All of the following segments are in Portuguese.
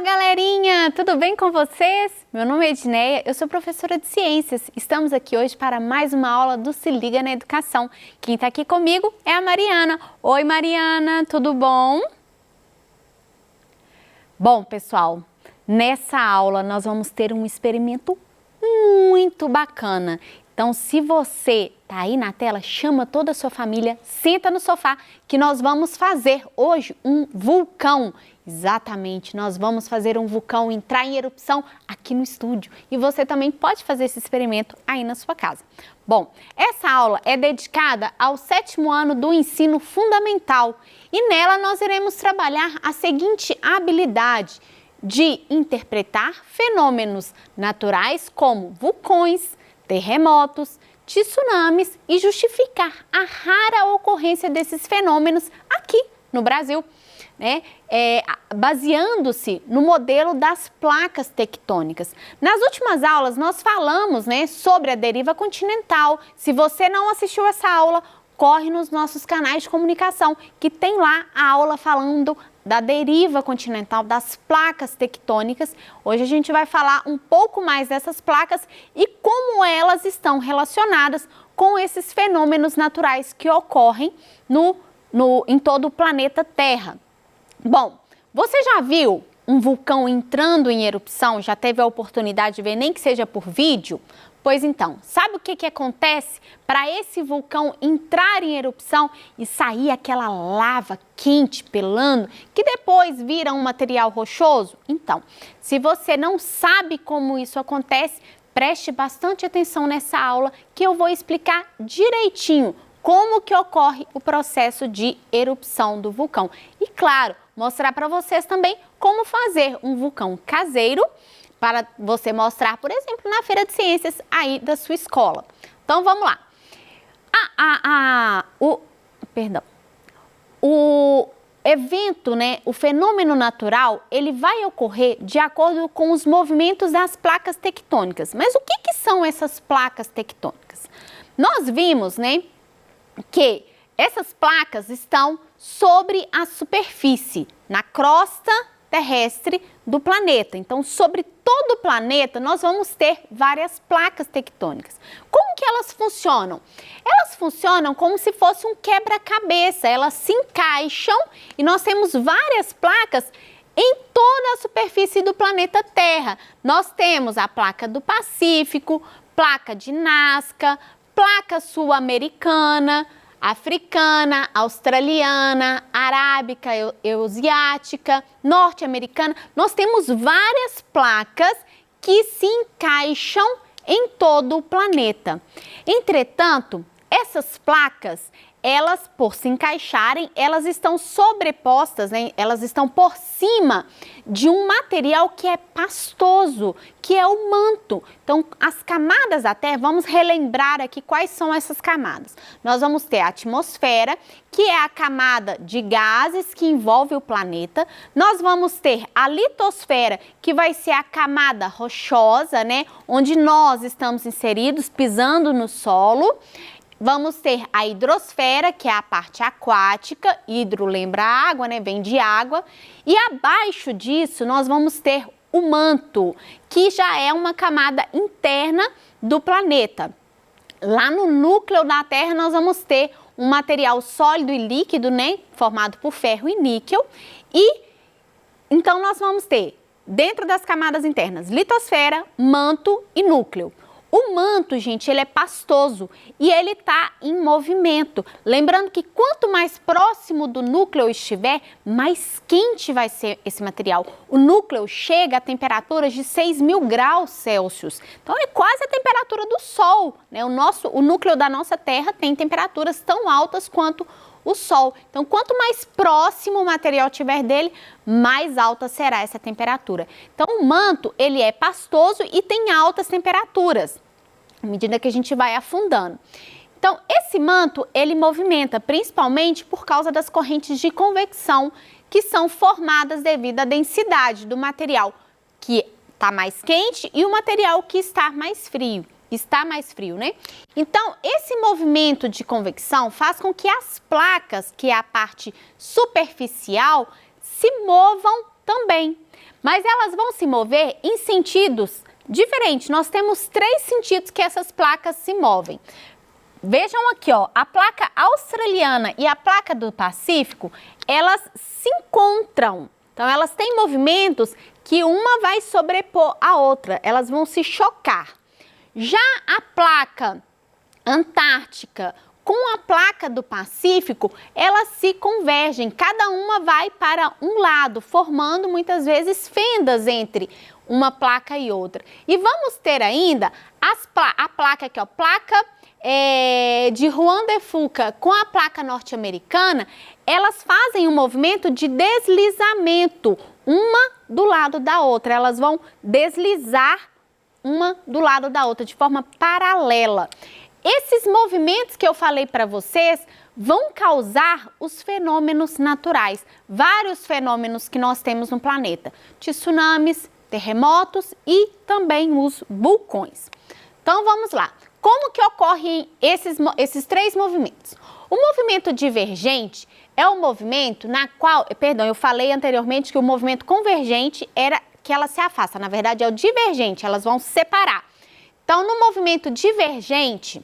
Galerinha! Tudo bem com vocês? Meu nome é Edneia, eu sou professora de Ciências. Estamos aqui hoje para mais uma aula do Se Liga na Educação. Quem está aqui comigo é a Mariana. Oi, Mariana, tudo bom? Bom, pessoal, nessa aula nós vamos ter um experimento muito bacana. Então, se você está aí na tela, chama toda a sua família, senta no sofá, que nós vamos fazer hoje um vulcão. Exatamente, nós vamos fazer um vulcão entrar em erupção aqui no estúdio. E você também pode fazer esse experimento aí na sua casa. Bom, essa aula é dedicada ao 7º ano do ensino fundamental. E nela nós iremos trabalhar a seguinte habilidade de interpretar fenômenos naturais como vulcões, terremotos, tsunamis e justificar a rara ocorrência desses fenômenos aqui no Brasil, né? Baseando-se no modelo das placas tectônicas. Nas últimas aulas nós falamos, né, sobre a deriva continental. Se você não assistiu essa aula, corre nos nossos canais de comunicação, que tem lá a aula falando da deriva continental, das placas tectônicas. Hoje a gente vai falar um pouco mais dessas placas e como elas estão relacionadas com esses fenômenos naturais que ocorrem em todo o planeta Terra. Bom, você já viu um vulcão entrando em erupção? Já teve a oportunidade de ver, nem que seja por vídeo? Pois então, sabe o que acontece para esse vulcão entrar em erupção e sair aquela lava quente, pelando, que depois vira um material rochoso? Então, se você não sabe como isso acontece, preste bastante atenção nessa aula que eu vou explicar direitinho como que ocorre o processo de erupção do vulcão. E claro, mostrar para vocês também como fazer um vulcão caseiro, para você mostrar, por exemplo, na Feira de Ciências aí da sua escola. Então, vamos lá. O evento, né, o fenômeno natural, ele vai ocorrer de acordo com os movimentos das placas tectônicas. Mas o que são essas placas tectônicas? Nós vimos, né, que essas placas estão sobre a superfície, na crosta terrestre do planeta. Então, sobre todo o planeta, nós vamos ter várias placas tectônicas. Como que elas funcionam? Elas funcionam como se fosse um quebra-cabeça. Elas se encaixam e nós temos várias placas em toda a superfície do planeta Terra. Nós temos a placa do Pacífico, placa de Nazca, placa sul-americana, africana, australiana, arábica, eurasiática, norte-americana. Nós temos várias placas que se encaixam em todo o planeta. Entretanto, essas placas, elas, por se encaixarem, elas estão sobrepostas, né? Elas estão por cima de um material que é pastoso, que é o manto. Então, as camadas da Terra, vamos relembrar aqui quais são essas camadas. Nós vamos ter a atmosfera, que é a camada de gases que envolve o planeta. Nós vamos ter a litosfera, que vai ser a camada rochosa, né? Onde nós estamos inseridos, pisando no solo. Vamos ter a hidrosfera, que é a parte aquática, hidro lembra água, né? Vem de água. E abaixo disso nós vamos ter o manto, que já é uma camada interna do planeta. Lá no núcleo da Terra nós vamos ter um material sólido e líquido, né? Formado por ferro e níquel. E então nós vamos ter, dentro das camadas internas, litosfera, manto e núcleo. O manto, gente, ele é pastoso e ele está em movimento. Lembrando que quanto mais próximo do núcleo estiver, mais quente vai ser esse material. O núcleo chega a temperaturas de 6.000 graus Celsius. Então, é quase a temperatura do Sol, né? O núcleo da nossa Terra tem temperaturas tão altas quanto o Sol. Então, quanto mais próximo o material tiver dele, mais alta será essa temperatura. Então, o manto, ele é pastoso e tem altas temperaturas, à medida que a gente vai afundando. Então, esse manto, ele movimenta principalmente por causa das correntes de convecção que são formadas devido à densidade do material que está mais quente e o material que está mais frio. Né? Então, esse movimento de convecção faz com que as placas, que é a parte superficial, se movam também. mas elas vão se mover em sentidos diferentes. Nós temos 3 sentidos que essas placas se movem. Vejam aqui, ó, a placa australiana e a placa do Pacífico, elas se encontram. Então, elas têm movimentos que uma vai sobrepor a outra, elas vão se chocar. Já a placa antártica com a placa do Pacífico, elas se convergem, cada uma vai para um lado, formando muitas vezes fendas entre uma placa e outra. E vamos ter ainda a placa aqui, ó, placa de Juan de Fuca com a placa norte-americana, elas fazem um movimento de deslizamento, uma do lado da outra. Elas vão deslizar uma do lado da outra, de forma paralela. Esses movimentos que eu falei para vocês vão causar os fenômenos naturais, vários fenômenos que nós temos no planeta, tsunamis, terremotos e também os vulcões. Então vamos lá. Como que ocorrem esses 3 movimentos? O movimento divergente é o movimento na qual, perdão, eu falei anteriormente que o movimento convergente era que ela se afasta, na verdade é o divergente, elas vão se separar. Então, no movimento divergente,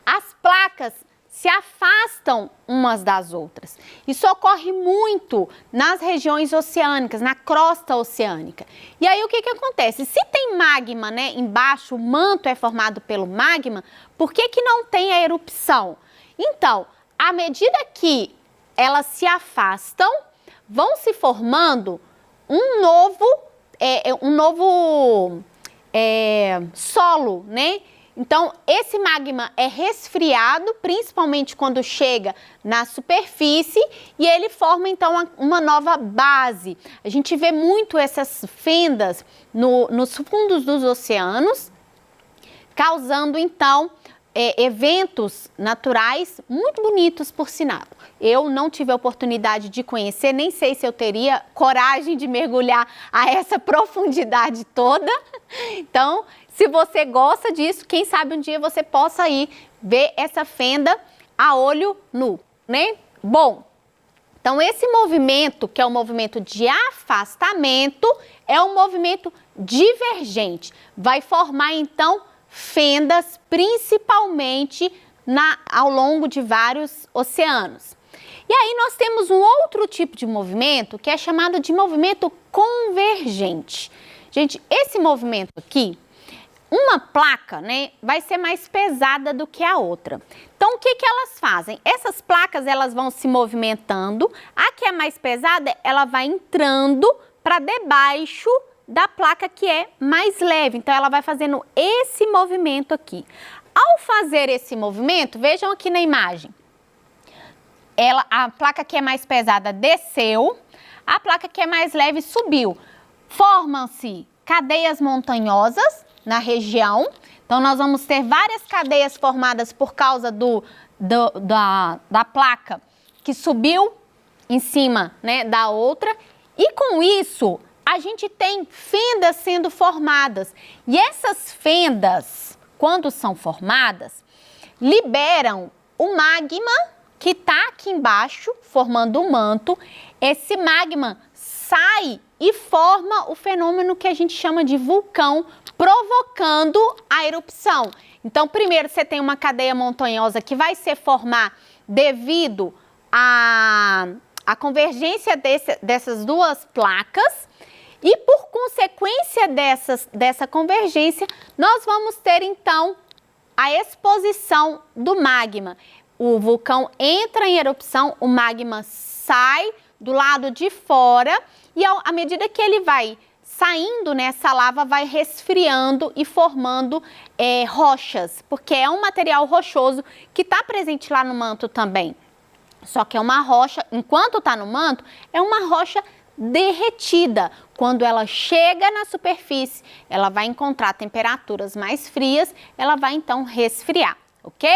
as placas se afastam umas das outras. Isso ocorre muito nas regiões oceânicas, na crosta oceânica. E aí o que acontece? Se tem magma, né, embaixo, o manto é formado pelo magma, por que não tem a erupção? Então, à medida que elas se afastam, vão se formando um novo solo, né? Então, esse magma é resfriado, principalmente quando chega na superfície, e ele forma, então, uma nova base. A gente vê muito essas fendas nos fundos dos oceanos, causando, então, eventos naturais muito bonitos, por sinal. Eu não tive a oportunidade de conhecer, nem sei se eu teria coragem de mergulhar a essa profundidade toda. Então, se você gosta disso, quem sabe um dia você possa ir ver essa fenda a olho nu, né? Bom, então esse movimento, que é o movimento de afastamento, é um movimento divergente. Vai formar, então, fendas, principalmente ao longo de vários oceanos. E aí nós temos um outro tipo de movimento que é chamado de movimento convergente. Gente, esse movimento aqui, uma placa, né, vai ser mais pesada do que a outra. Então, o que elas fazem? Essas placas, elas vão se movimentando. A que é mais pesada, ela vai entrando para debaixo da placa que é mais leve. Então, ela vai fazendo esse movimento aqui. Ao fazer esse movimento, vejam aqui na imagem. A placa que é mais pesada desceu, a placa que é mais leve subiu. Formam-se cadeias montanhosas na região. Então, nós vamos ter várias cadeias formadas por causa da placa que subiu em cima, né, da outra. E com isso, a gente tem fendas sendo formadas. E essas fendas, quando são formadas, liberam o magma que está aqui embaixo, formando um manto. Esse magma sai e forma o fenômeno que a gente chama de vulcão, provocando a erupção. Então, primeiro você tem uma cadeia montanhosa que vai se formar devido à convergência dessas duas placas, e por consequência dessa convergência, nós vamos ter então a exposição do magma. O vulcão entra em erupção, o magma sai do lado de fora e à medida que ele vai saindo, né, essa lava vai resfriando e formando rochas, porque é um material rochoso que está presente lá no manto também. Só que é uma rocha, enquanto está no manto, é uma rocha derretida. Quando ela chega na superfície, ela vai encontrar temperaturas mais frias, ela vai então resfriar, ok?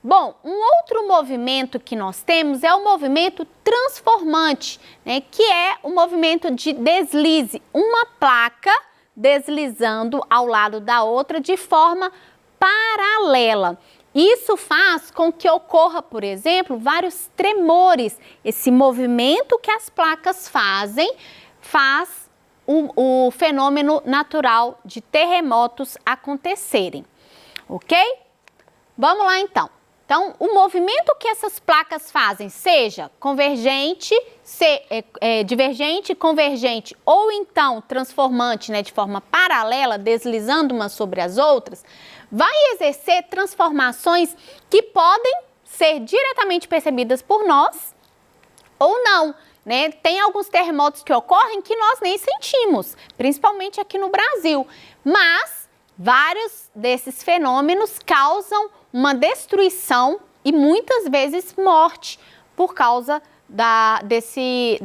Bom, um outro movimento que nós temos é o movimento transformante, né, que é o movimento de deslize, uma placa deslizando ao lado da outra de forma paralela. Isso faz com que ocorra, por exemplo, vários tremores. Esse movimento que as placas fazem faz o fenômeno natural de terremotos acontecerem, ok? Vamos lá então. Então, o movimento que essas placas fazem, seja convergente, divergente, convergente ou então transformante, né, de forma paralela, deslizando umas sobre as outras, vai exercer transformações que podem ser diretamente percebidas por nós ou não, né? Tem alguns terremotos que ocorrem que nós nem sentimos, principalmente aqui no Brasil, mas vários desses fenômenos causam uma destruição e muitas vezes morte por causa desse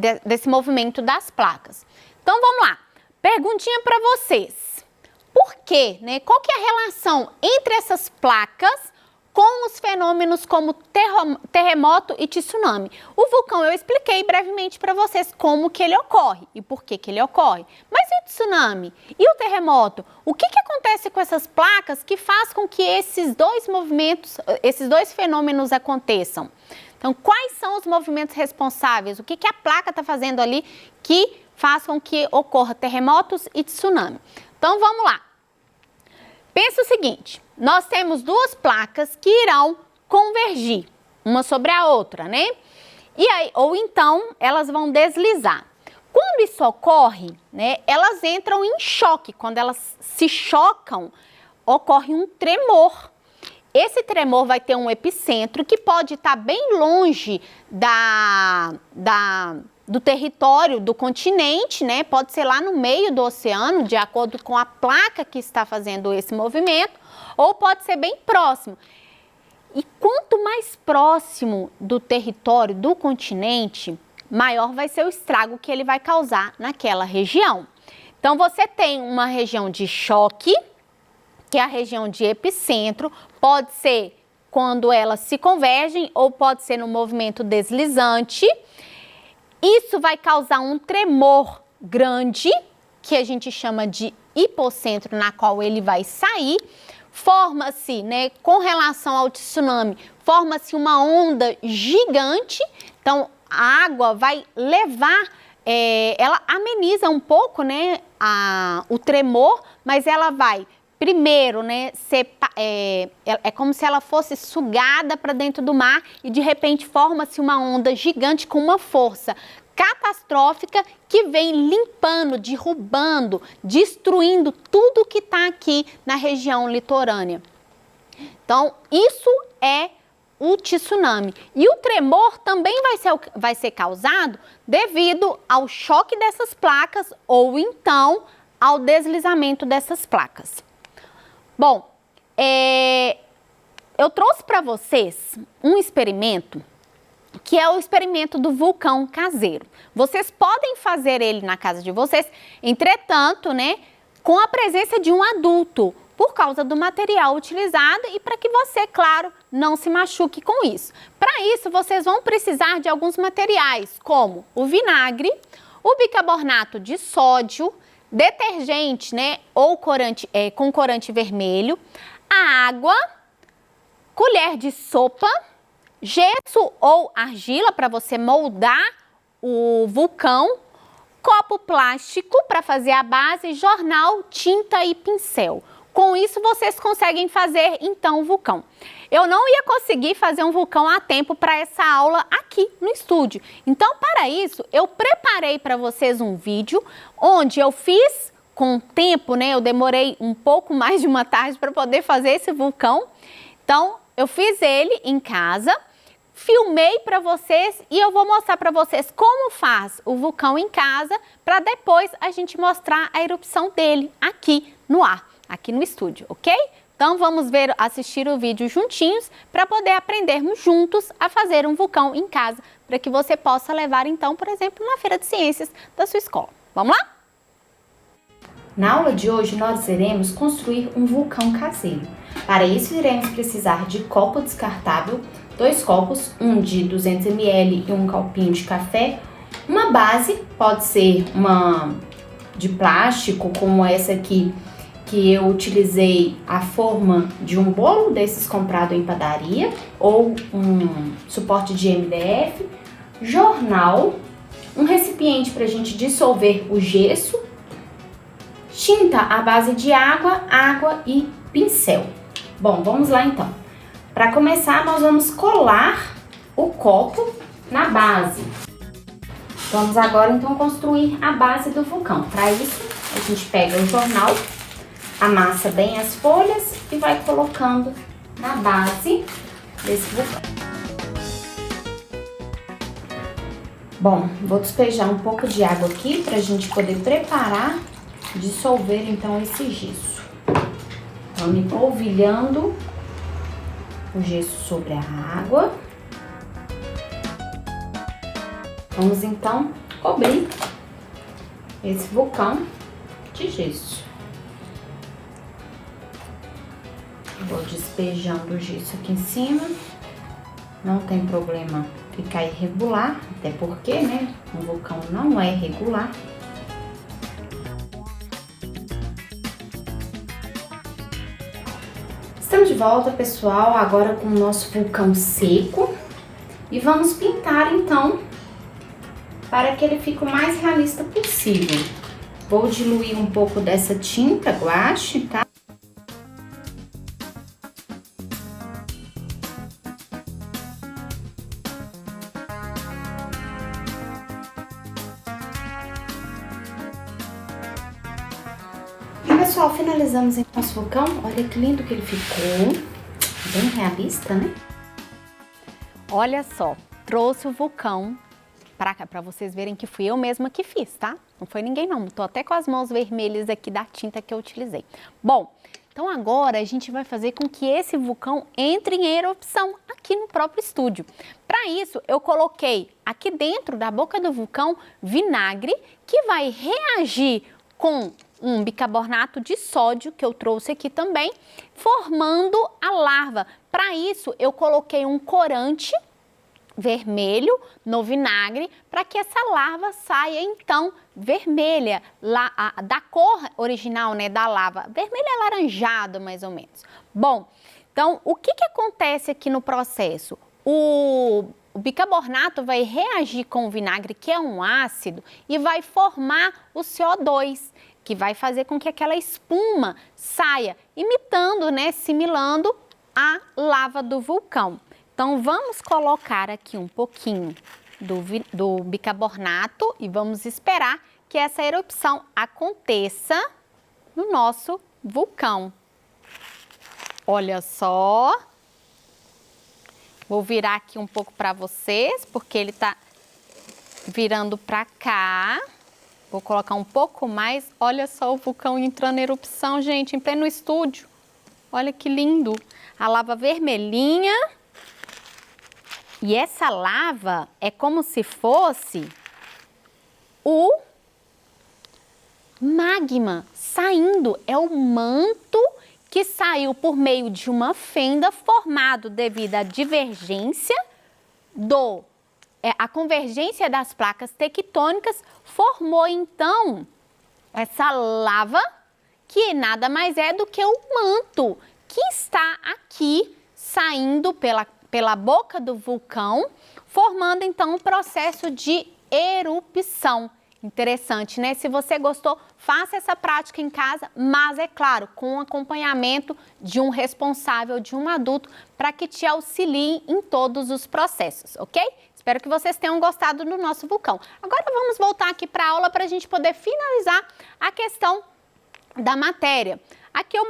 movimento das placas. Então vamos lá, perguntinha para vocês. Por quê, né? Qual que é a relação entre essas placas com os fenômenos como terremoto e tsunami? O vulcão eu expliquei brevemente para vocês como que ele ocorre e por que ele ocorre. Mas e o tsunami? E o terremoto? O que acontece com essas placas que faz com que esses dois movimentos, esses dois fenômenos aconteçam? Então, quais são os movimentos responsáveis? O que a placa está fazendo ali que faz com que ocorra terremotos e tsunami? Então, vamos lá. Pensa o seguinte, nós temos duas placas que irão convergir uma sobre a outra, né? E aí, ou então elas vão deslizar. Quando isso ocorre, né, elas entram em choque. Quando elas se chocam, ocorre um tremor. Esse tremor vai ter um epicentro que pode estar bem longe do território do continente, né? Pode ser lá no meio do oceano, de acordo com a placa que está fazendo esse movimento, ou pode ser bem próximo. E quanto mais próximo do território do continente, maior vai ser o estrago que ele vai causar naquela região. Então, você tem uma região de choque, que é a região de epicentro, pode ser quando elas se convergem ou pode ser no movimento deslizante. Isso vai causar um tremor grande, que a gente chama de hipocentro, na qual ele vai sair. Forma-se, né, com relação ao tsunami, forma-se uma onda gigante. Então, a água vai levar, ela ameniza um pouco, né, o tremor, mas ela vai primeiro, né, é como se ela fosse sugada para dentro do mar e de repente forma-se uma onda gigante com uma força catastrófica que vem limpando, derrubando, destruindo tudo que está aqui na região litorânea. Então, isso é o tsunami. E o tremor também vai ser causado devido ao choque dessas placas ou então ao deslizamento dessas placas. Bom, eu trouxe para vocês um experimento que é o experimento do vulcão caseiro. Vocês podem fazer ele na casa de vocês, entretanto, né, com a presença de um adulto, por causa do material utilizado e para que você, claro, não se machuque com isso. Para isso, vocês vão precisar de alguns materiais, como o vinagre, o bicarbonato de sódio, detergente, né, ou corante, com corante vermelho, a água, colher de sopa, gesso ou argila para você moldar o vulcão, copo plástico para fazer a base, jornal, tinta e pincel. Com isso, vocês conseguem fazer, então, o vulcão. Eu não ia conseguir fazer um vulcão a tempo para essa aula aqui no estúdio. Então, para isso, eu preparei para vocês um vídeo onde eu fiz com tempo, né? Eu demorei um pouco mais de uma tarde para poder fazer esse vulcão. Então, eu fiz ele em casa, filmei para vocês e eu vou mostrar para vocês como faz o vulcão em casa para depois a gente mostrar a erupção dele aqui no ar, aqui no estúdio, ok? Então vamos assistir o vídeo juntinhos para poder aprendermos juntos a fazer um vulcão em casa, para que você possa levar então, por exemplo, na Feira de Ciências da sua escola. Vamos lá? Na aula de hoje nós iremos construir um vulcão caseiro. Para isso iremos precisar de copo descartável, 2 copos, um de 200 ml e um copinho de café, uma base, pode ser uma de plástico como essa aqui, que eu utilizei a forma de um bolo desses comprado em padaria, ou um suporte de MDF, jornal, um recipiente para a gente dissolver o gesso, tinta à base de água e pincel. Bom, vamos lá então. Para começar, nós vamos colar o copo na base. Vamos agora então construir a base do vulcão. Para isso, a gente pega o jornal, amassa bem as folhas e vai colocando na base desse vulcão. Bom, vou despejar um pouco de água aqui para a gente poder preparar, dissolver então esse gesso. Vamos polvilhando o gesso sobre a água. Vamos então cobrir esse vulcão de gesso. Vou despejando o gesso aqui em cima. Não tem problema ficar irregular, até porque, né, um vulcão não é regular. Estamos de volta, pessoal, agora com o nosso vulcão seco. E vamos pintar, então, para que ele fique o mais realista possível. Vou diluir um pouco dessa tinta guache, tá? Pessoal, finalizamos em nosso vulcão. Olha que lindo que ele ficou. Bem realista, né? Olha só, trouxe o vulcão pra cá, pra vocês verem que fui eu mesma que fiz, tá? Não foi ninguém não, tô até com as mãos vermelhas aqui da tinta que eu utilizei. Bom, então agora a gente vai fazer com que esse vulcão entre em erupção aqui no próprio estúdio. Para isso, eu coloquei aqui dentro da boca do vulcão vinagre, que vai reagir com um bicarbonato de sódio, que eu trouxe aqui também, formando a larva. Para isso, eu coloquei um corante vermelho no vinagre, para que essa larva saia, então, vermelha, da cor original, né, da larva. Vermelho alaranjado, mais ou menos. Bom, então, o que acontece aqui no processo? O bicarbonato vai reagir com o vinagre, que é um ácido, e vai formar o CO2, que vai fazer com que aquela espuma saia, imitando, né, similando a lava do vulcão. Então, vamos colocar aqui um pouquinho do bicarbonato e vamos esperar que essa erupção aconteça no nosso vulcão. Olha só. Vou virar aqui um pouco para vocês, porque ele tá virando para cá. Vou colocar um pouco mais. Olha só o vulcão entrando em erupção, gente, em pleno estúdio. Olha que lindo. A lava vermelhinha. E essa lava é como se fosse o magma saindo. É o manto que saiu por meio de uma fenda formado devido à divergência a convergência das placas tectônicas formou, então, essa lava, que nada mais é do que o manto que está aqui saindo pela boca do vulcão, formando, então, o processo de erupção. Interessante, né? Se você gostou, faça essa prática em casa, mas, é claro, com o acompanhamento de um responsável, de um adulto, para que te auxilie em todos os processos, ok? Espero que vocês tenham gostado do nosso vulcão. Agora vamos voltar aqui para a aula para a gente poder finalizar a questão da matéria. Aqui eu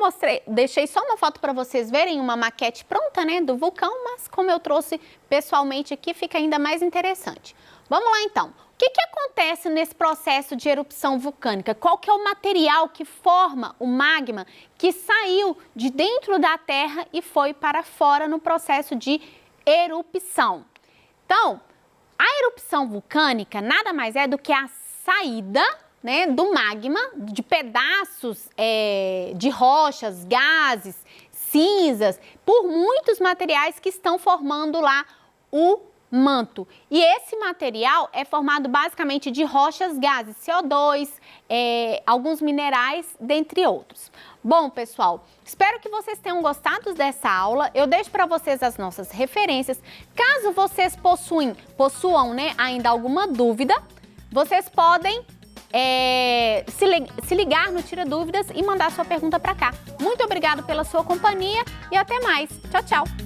deixei só uma foto para vocês verem, uma maquete pronta, né, do vulcão, mas como eu trouxe pessoalmente aqui, fica ainda mais interessante. Vamos lá então. O que acontece nesse processo de erupção vulcânica? Qual que é o material que forma o magma que saiu de dentro da Terra e foi para fora no processo de erupção? Então, a erupção vulcânica nada mais é do que a saída, né, do magma, de pedaços de rochas, gases, cinzas, por muitos materiais que estão formando lá o manto. E esse material é formado basicamente de rochas, gases, CO2, alguns minerais, dentre outros. Bom, pessoal, espero que vocês tenham gostado dessa aula. Eu deixo para vocês as nossas referências. Caso vocês possuam, né, ainda alguma dúvida, vocês podem se ligar no Tira Dúvidas e mandar sua pergunta para cá. Muito obrigado pela sua companhia e até mais. Tchau, tchau!